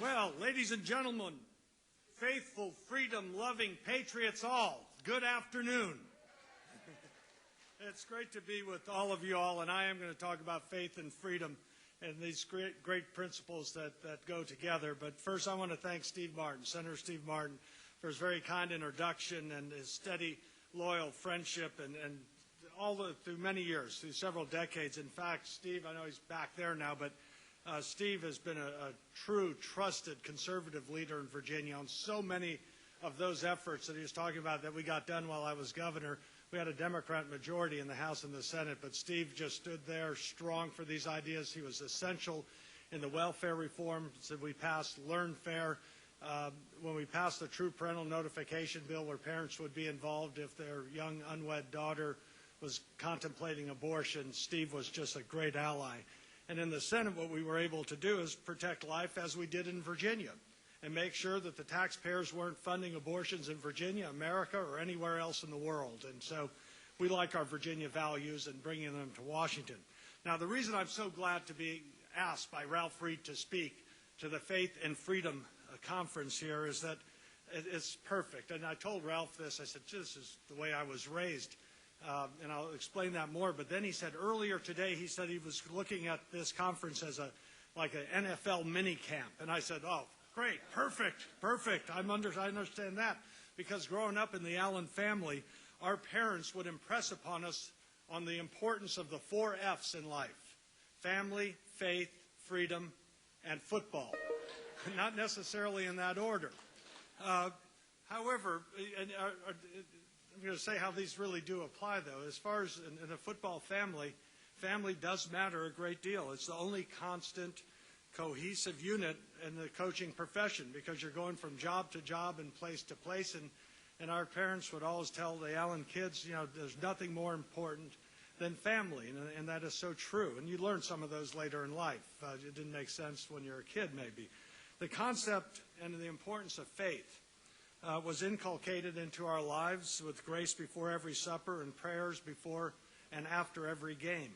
Well, ladies and gentlemen, faithful, freedom-loving patriots all, good afternoon. It's great to be with all of you all, and I am going to talk about faith and freedom and these great principles that go together. But first, I want to thank Steve Martin, Senator Steve Martin, for his very kind introduction and his steady, loyal friendship and through many years, through several decades. In fact, Steve, I know he's back there now, but Steve has been a true, trusted conservative leader in Virginia on so many of those efforts that he was talking about that we got done while I was governor. We had a Democrat majority in the House and the Senate, but Steve just stood there strong for these ideas. He was essential in the welfare reforms that we passed, Learn Fair. When we passed the true parental notification bill where parents would be involved if their young unwed daughter was contemplating abortion, Steve was just a great ally. And in the Senate, what we were able to do is protect life as we did in Virginia and make sure that the taxpayers weren't funding abortions in Virginia, America, or anywhere else in the world. And so we like our Virginia values and bringing them to Washington. Now, the reason I'm so glad to be asked by Ralph Reed to speak to the Faith and Freedom Conference here is that it's perfect. And I told Ralph this. I said, this is the way I was raised. And I'll explain that more. But then he said earlier today, he said he was looking at this conference as like an NFL mini camp. And I said, oh, great, perfect. I understand that. Because growing up in the Allen family, our parents would impress upon us on the importance of the 4 F's in life: family, faith, freedom, and football. Not necessarily in that order. However, I'm going to say how these really do apply, though. As far as in a football family, family does matter a great deal. It's the only constant, cohesive unit in the coaching profession because you're going from job to job and place to place. And our parents would always tell the Allen kids, there's nothing more important than family, and that is so true. And you learn some of those later in life. It didn't make sense when you're a kid, maybe. The concept and the importance of faith was inculcated into our lives with grace before every supper and prayers before and after every game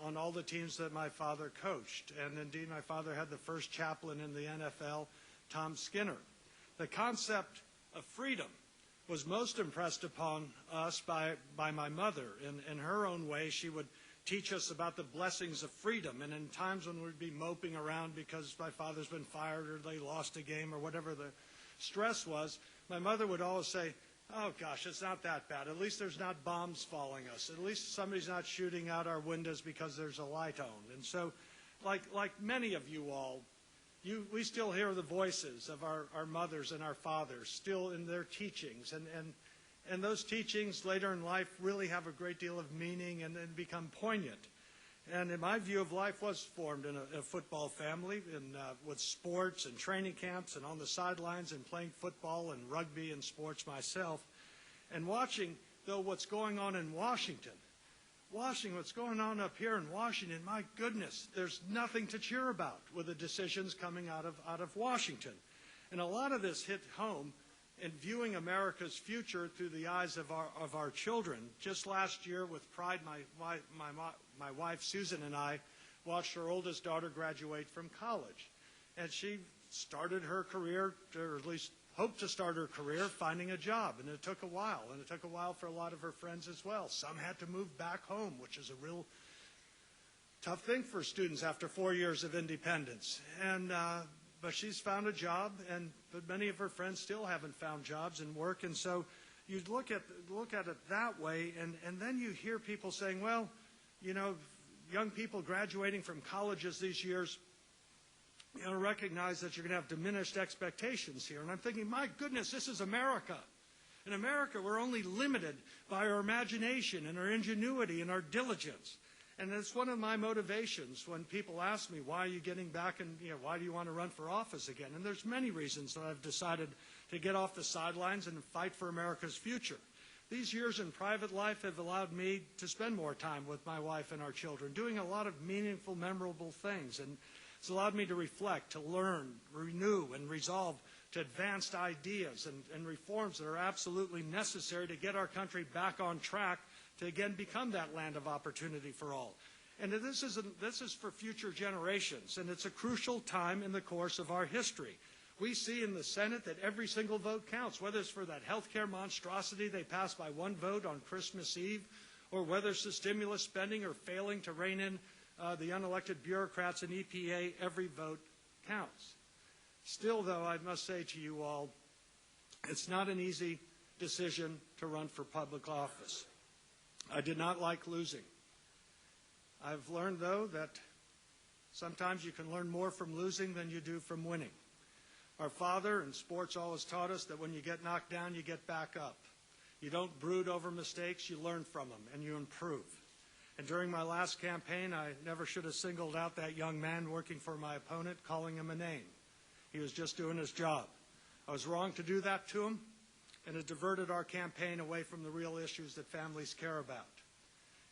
on all the teams that my father coached. And indeed, my father had the first chaplain in the NFL, Tom Skinner. The concept of freedom was most impressed upon us by my mother. In her own way, she would teach us about the blessings of freedom. And in times when we'd be moping around because my father's been fired or they lost a game or whatever the stress was, my mother would always say, oh gosh, it's not that bad. At least there's not bombs following us. At least somebody's not shooting out our windows because there's a light on. And so, like many of you all, we still hear the voices of our mothers and our fathers still in their teachings. And those teachings later in life really have a great deal of meaning and become poignant. And in my view of life was formed in a football family with sports and training camps and on the sidelines and playing football and rugby and sports myself. And watching, though, what's going on in Washington, what's going on up here in Washington, my goodness, there's nothing to cheer about with the decisions coming out of Washington. And a lot of this hit home in viewing America's future through the eyes of our children. Just last year with pride, my wife Susan and I watched our oldest daughter graduate from college. And she started her career, or at least hoped to start her career, finding a job. And it took a while. And it took a while for a lot of her friends as well. Some had to move back home, which is a real tough thing for students after 4 years of independence. But she's found a job, but many of her friends still haven't found jobs and work. And so you look at it that way, and then you hear people saying, well, young people graduating from colleges these years, recognize that you're going to have diminished expectations here. And I'm thinking, my goodness, this is America. In America, we're only limited by our imagination and our ingenuity and our diligence. And it's one of my motivations when people ask me, why are you getting back and why do you want to run for office again? And there's many reasons that I've decided to get off the sidelines and fight for America's future. These years in private life have allowed me to spend more time with my wife and our children, doing a lot of meaningful, memorable things. And it's allowed me to reflect, to learn, renew, and resolve to advanced ideas and reforms that are absolutely necessary to get our country back on track to again become that land of opportunity for all. And this is for future generations, and it's a crucial time in the course of our history. We see in the Senate that every single vote counts, whether it's for that health care monstrosity they passed by one vote on Christmas Eve, or whether it's the stimulus spending or failing to rein in the unelected bureaucrats and EPA, every vote counts. Still, though, I must say to you all, it's not an easy decision to run for public office. I did not like losing. I've learned, though, that sometimes you can learn more from losing than you do from winning. Our father in sports always taught us that when you get knocked down, you get back up. You don't brood over mistakes, you learn from them, and you improve. And during my last campaign, I never should have singled out that young man working for my opponent, calling him a name. He was just doing his job. I was wrong to do that to him, and it diverted our campaign away from the real issues that families care about.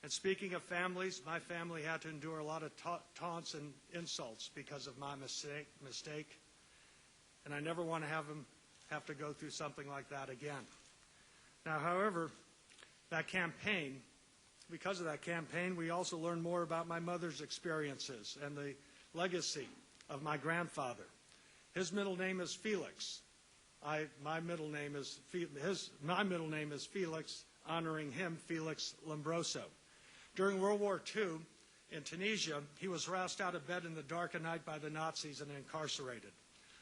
And speaking of families, my family had to endure a lot of taunts and insults because of my mistake, and I never want to have them have to go through something like that again. Now, however, because of that campaign, we also learned more about my mother's experiences and the legacy of my grandfather. His middle name is Felix. My middle name is Felix, honoring him, Felix Lombroso. During World War II, in Tunisia, he was harassed out of bed in the dark of night by the Nazis and incarcerated.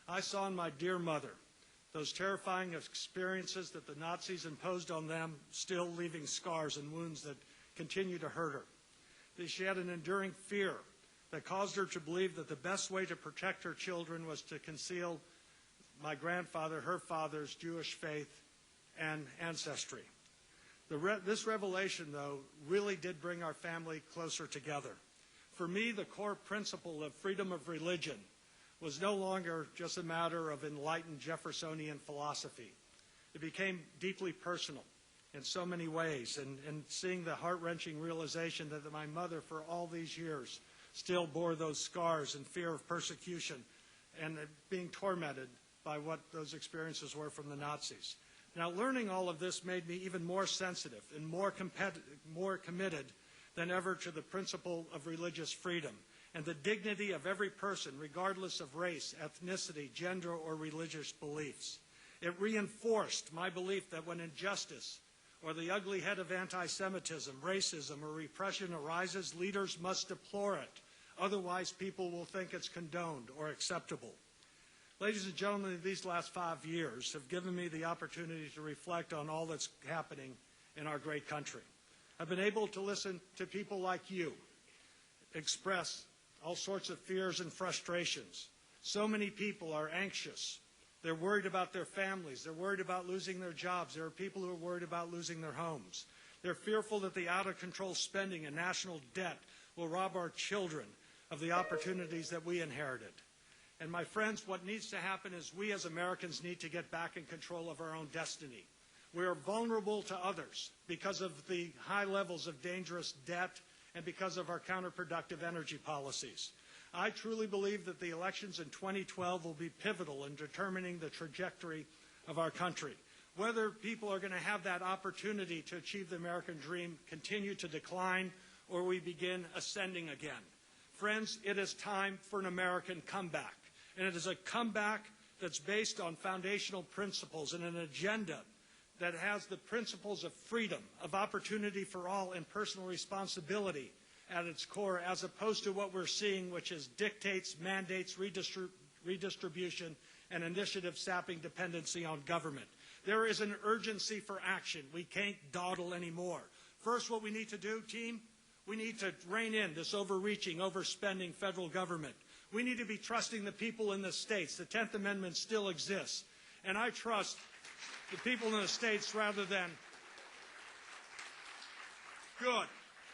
I saw in my dear mother those terrifying experiences that the Nazis imposed on them, still leaving scars and wounds that continue to hurt her. She had an enduring fear that caused her to believe that the best way to protect her children was to conceal my grandfather, her father's Jewish faith and ancestry. This revelation, though, really did bring our family closer together. For me, the core principle of freedom of religion was no longer just a matter of enlightened Jeffersonian philosophy. It became deeply personal in so many ways, and seeing the heart-wrenching realization that my mother, for all these years, still bore those scars and fear of persecution and being tormented by what those experiences were from the Nazis. Now, learning all of this made me even more sensitive and more committed than ever to the principle of religious freedom and the dignity of every person, regardless of race, ethnicity, gender, or religious beliefs. It reinforced my belief that when injustice or the ugly head of anti-Semitism, racism, or repression arises, leaders must deplore it. Otherwise, people will think it's condoned or acceptable. Ladies and gentlemen, these last 5 years have given me the opportunity to reflect on all that's happening in our great country. I've been able to listen to people like you express all sorts of fears and frustrations. So many people are anxious. They're worried about their families. They're worried about losing their jobs. There are people who are worried about losing their homes. They're fearful that the out-of-control spending and national debt will rob our children of the opportunities that we inherited. And my friends, what needs to happen is we as Americans need to get back in control of our own destiny. We are vulnerable to others because of the high levels of dangerous debt and because of our counterproductive energy policies. I truly believe that the elections in 2012 will be pivotal in determining the trajectory of our country. Whether people are going to have that opportunity to achieve the American dream, continue to decline, or we begin ascending again. Friends, it is time for an American comeback. And it is a comeback that's based on foundational principles and an agenda that has the principles of freedom, of opportunity for all, and personal responsibility at its core, as opposed to what we're seeing, which is dictates, mandates, redistribution, and initiative sapping dependency on government. There is an urgency for action. We can't dawdle anymore. First, what we need to do, team, we need to rein in this overreaching, overspending federal government. We need to be trusting the people in the states. The 10th Amendment still exists. And I trust the people in the states rather than... Good.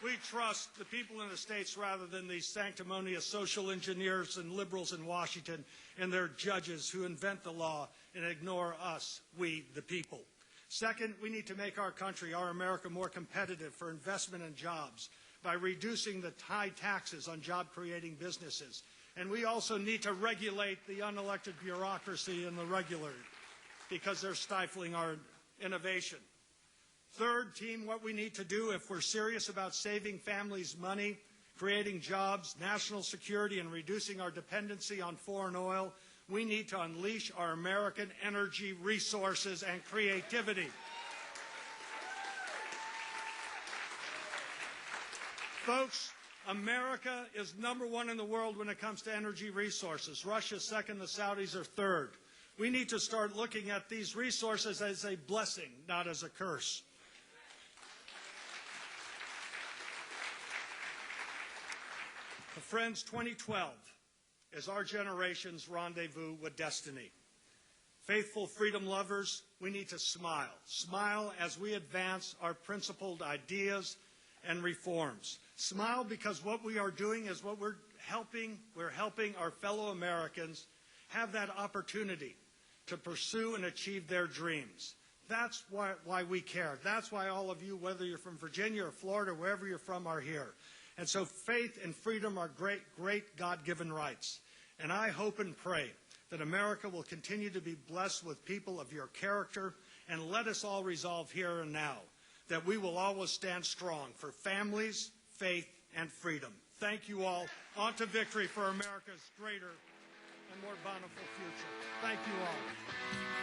We trust the people in the states rather than these sanctimonious social engineers and liberals in Washington and their judges who invent the law and ignore us, we, the people. Second, we need to make our country, our America, more competitive for investment and jobs by reducing the high taxes on job-creating businesses. And we also need to regulate the unelected bureaucracy and the regular because they're stifling our innovation. Third, team, what we need to do if we're serious about saving families money creating jobs, national security, and reducing our dependency on foreign oil, we need to unleash our American energy resources and creativity. Folks, America is #1 in the world when it comes to energy resources. Russia's second, the Saudis are third. We need to start looking at these resources as a blessing, not as a curse. Friends, 2012 is our generation's rendezvous with destiny. Faithful freedom lovers, we need to smile. Smile as we advance our principled ideas and reforms. Smile because what we are doing is what we're helping our fellow Americans have that opportunity to pursue and achieve their dreams. That's why we care. That's why all of you, whether you're from Virginia or Florida, wherever you're from, are here. And so faith and freedom are great God-given rights. And I hope and pray that America will continue to be blessed with people of your character, and let us all resolve here and now that we will always stand strong for families, faith, and freedom. Thank you all. On to victory for America's greater and more bountiful future. Thank you all.